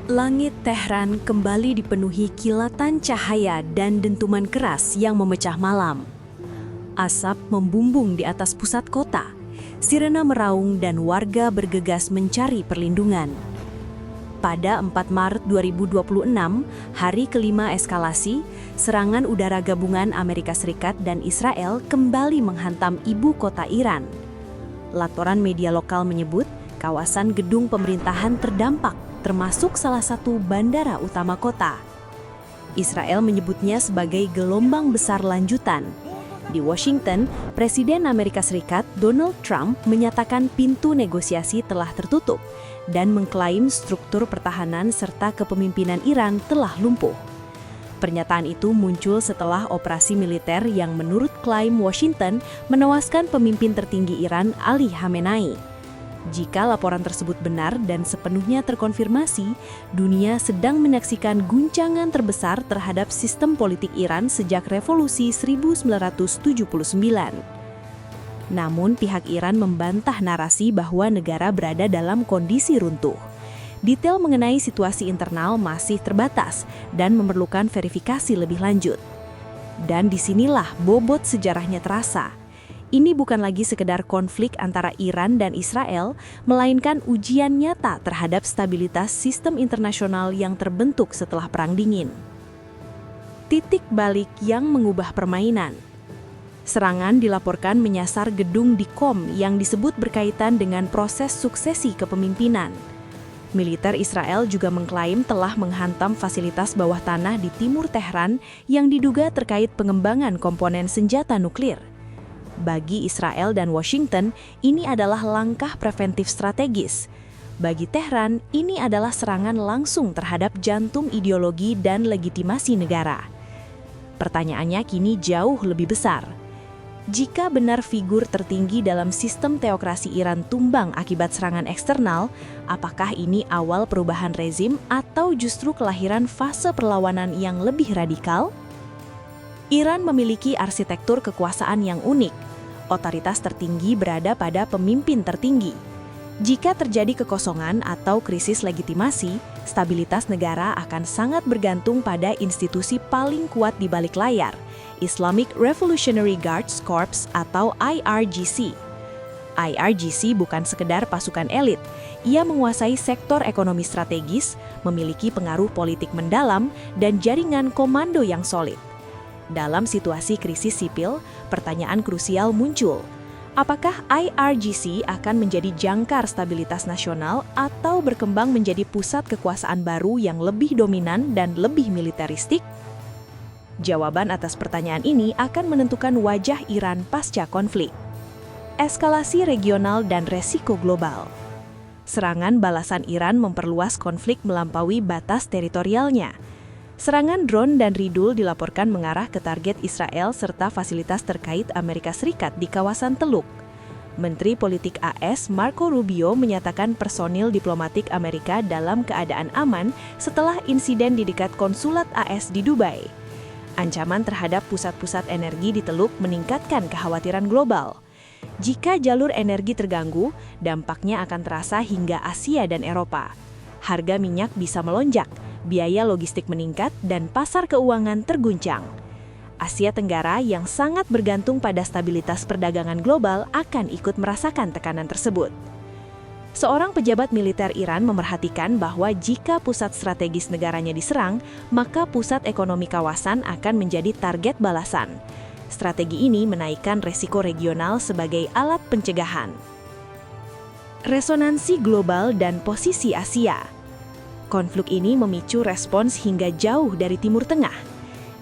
Langit Tehran kembali dipenuhi kilatan cahaya dan dentuman keras yang memecah malam. Asap membumbung di atas pusat kota, sirena meraung dan warga bergegas mencari perlindungan. Pada 4 Maret 2026, hari kelima eskalasi, serangan udara gabungan Amerika Serikat dan Israel kembali menghantam ibu kota Iran. Laporan media lokal menyebut, kawasan gedung pemerintahan terdampak, termasuk salah satu bandara utama kota. Israel menyebutnya sebagai gelombang besar lanjutan. Di Washington, Presiden Amerika Serikat Donald Trump menyatakan pintu negosiasi telah tertutup dan mengklaim struktur pertahanan serta kepemimpinan Iran telah lumpuh. Pernyataan itu muncul setelah operasi militer yang menurut klaim Washington menewaskan pemimpin tertinggi Iran Ali Khamenei. Jika laporan tersebut benar dan sepenuhnya terkonfirmasi, dunia sedang menyaksikan guncangan terbesar terhadap sistem politik Iran sejak revolusi 1979. Namun pihak Iran membantah narasi bahwa negara berada dalam kondisi runtuh. Detail mengenai situasi internal masih terbatas dan memerlukan verifikasi lebih lanjut. Dan disinilah bobot sejarahnya terasa. Ini bukan lagi sekedar konflik antara Iran dan Israel, melainkan ujian nyata terhadap stabilitas sistem internasional yang terbentuk setelah Perang Dingin. Titik balik yang mengubah permainan. Serangan dilaporkan menyasar gedung di Qom yang disebut berkaitan dengan proses suksesi kepemimpinan. Militer Israel juga mengklaim telah menghantam fasilitas bawah tanah di timur Tehran yang diduga terkait pengembangan komponen senjata nuklir. Bagi Israel dan Washington, ini adalah langkah preventif strategis. Bagi Tehran, ini adalah serangan langsung terhadap jantung ideologi dan legitimasi negara. Pertanyaannya kini jauh lebih besar. Jika benar figur tertinggi dalam sistem teokrasi Iran tumbang akibat serangan eksternal, apakah ini awal perubahan rezim atau justru kelahiran fase perlawanan yang lebih radikal? Iran memiliki arsitektur kekuasaan yang unik. Otoritas tertinggi berada pada pemimpin tertinggi. Jika terjadi kekosongan atau krisis legitimasi, stabilitas negara akan sangat bergantung pada institusi paling kuat di balik layar, Islamic Revolutionary Guards Corps atau IRGC. IRGC bukan sekedar pasukan elit, ia menguasai sektor ekonomi strategis, memiliki pengaruh politik mendalam, dan jaringan komando yang solid. Dalam situasi krisis sipil, pertanyaan krusial muncul. Apakah IRGC akan menjadi jangkar stabilitas nasional atau berkembang menjadi pusat kekuasaan baru yang lebih dominan dan lebih militeristik? Jawaban atas pertanyaan ini akan menentukan wajah Iran pasca konflik. Eskalasi regional dan resiko global. Serangan balasan Iran memperluas konflik melampaui batas teritorialnya. Serangan drone dan ridul dilaporkan mengarah ke target Israel serta fasilitas terkait Amerika Serikat di kawasan Teluk. Menteri Politik AS Marco Rubio menyatakan personil diplomatik Amerika dalam keadaan aman setelah insiden di dekat konsulat AS di Dubai. Ancaman terhadap pusat-pusat energi di Teluk meningkatkan kekhawatiran global. Jika jalur energi terganggu, dampaknya akan terasa hingga Asia dan Eropa. Harga minyak bisa melonjak, biaya logistik meningkat, dan pasar keuangan terguncang. Asia Tenggara yang sangat bergantung pada stabilitas perdagangan global akan ikut merasakan tekanan tersebut. Seorang pejabat militer Iran memerhatikan bahwa jika pusat strategis negaranya diserang, maka pusat ekonomi kawasan akan menjadi target balasan. Strategi ini menaikkan resiko regional sebagai alat pencegahan. Resonansi global dan posisi Asia. Konflik ini memicu respons hingga jauh dari Timur Tengah.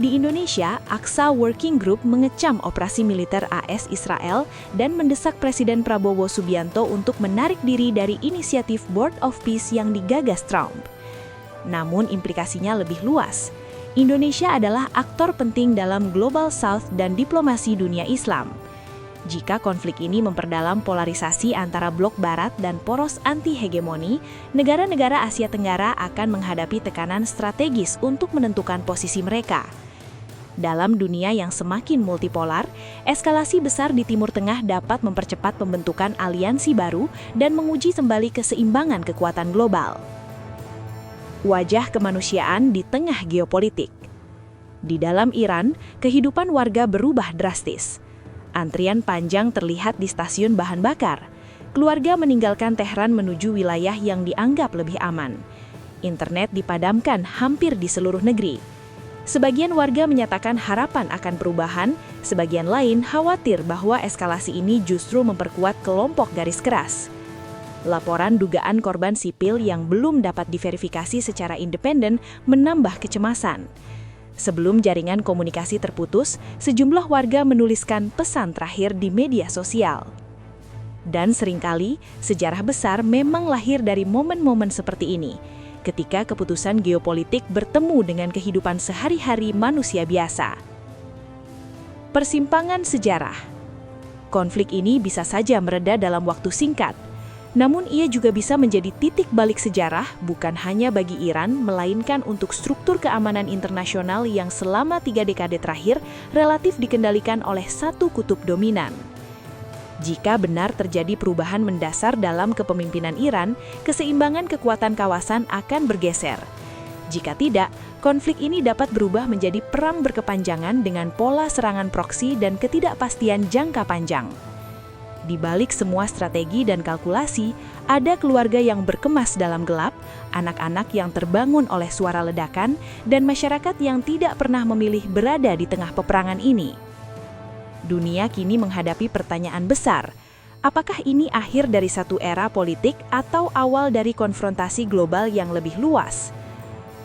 Di Indonesia, Aqsa Working Group mengecam operasi militer AS Israel dan mendesak Presiden Prabowo Subianto untuk menarik diri dari inisiatif Board of Peace yang digagas Trump. Namun implikasinya lebih luas. Indonesia adalah aktor penting dalam Global South dan diplomasi dunia Islam. Jika konflik ini memperdalam polarisasi antara blok barat dan poros anti-hegemoni, negara-negara Asia Tenggara akan menghadapi tekanan strategis untuk menentukan posisi mereka. Dalam dunia yang semakin multipolar, eskalasi besar di Timur Tengah dapat mempercepat pembentukan aliansi baru dan menguji kembali keseimbangan kekuatan global. Wajah kemanusiaan di tengah geopolitik. Di dalam Iran, kehidupan warga berubah drastis. Antrian panjang terlihat di stasiun bahan bakar. Keluarga meninggalkan Tehran menuju wilayah yang dianggap lebih aman. Internet dipadamkan hampir di seluruh negeri. Sebagian warga menyatakan harapan akan perubahan, sebagian lain khawatir bahwa eskalasi ini justru memperkuat kelompok garis keras. Laporan dugaan korban sipil yang belum dapat diverifikasi secara independen menambah kecemasan. Sebelum jaringan komunikasi terputus, sejumlah warga menuliskan pesan terakhir di media sosial. Dan seringkali, sejarah besar memang lahir dari momen-momen seperti ini, ketika keputusan geopolitik bertemu dengan kehidupan sehari-hari manusia biasa. Persimpangan sejarah. Konflik ini bisa saja mereda dalam waktu singkat, namun ia juga bisa menjadi titik balik sejarah bukan hanya bagi Iran, melainkan untuk struktur keamanan internasional yang selama 3 dekade terakhir relatif dikendalikan oleh satu kutub dominan. Jika benar terjadi perubahan mendasar dalam kepemimpinan Iran, keseimbangan kekuatan kawasan akan bergeser. Jika tidak, konflik ini dapat berubah menjadi perang berkepanjangan dengan pola serangan proksi dan ketidakpastian jangka panjang. Di balik semua strategi dan kalkulasi, ada keluarga yang berkemas dalam gelap, anak-anak yang terbangun oleh suara ledakan, dan masyarakat yang tidak pernah memilih berada di tengah peperangan ini. Dunia kini menghadapi pertanyaan besar. Apakah ini akhir dari satu era politik atau awal dari konfrontasi global yang lebih luas?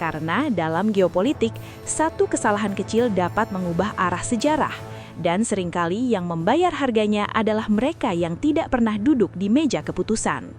Karena dalam geopolitik, satu kesalahan kecil dapat mengubah arah sejarah. Dan seringkali yang membayar harganya adalah mereka yang tidak pernah duduk di meja keputusan.